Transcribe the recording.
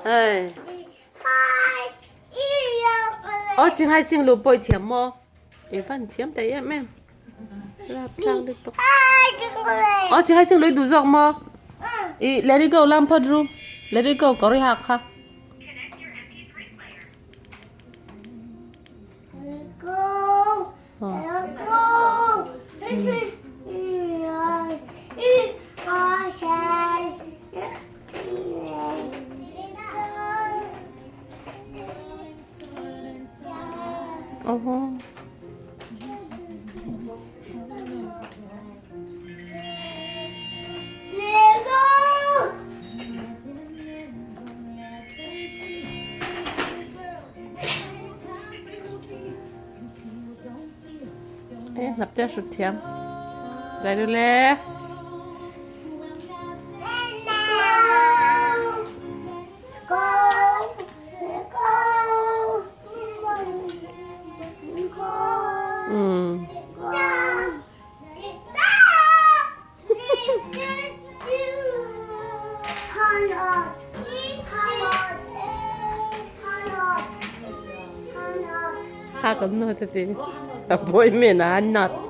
哎，hai ở xin hai xin lụp bồi thiểm mò, để phân thiểm tại em, làm trang được tốt. hai đừng có về Ở xin hai xin lụi đủ giọng mò, let it go Lampard room, let it go có đi học ha. go go this is Oh. Nạp cho sụt thiểm, dậy được lẽ. Ha cầm nói thế gì? Bôi miền là ăn nọt.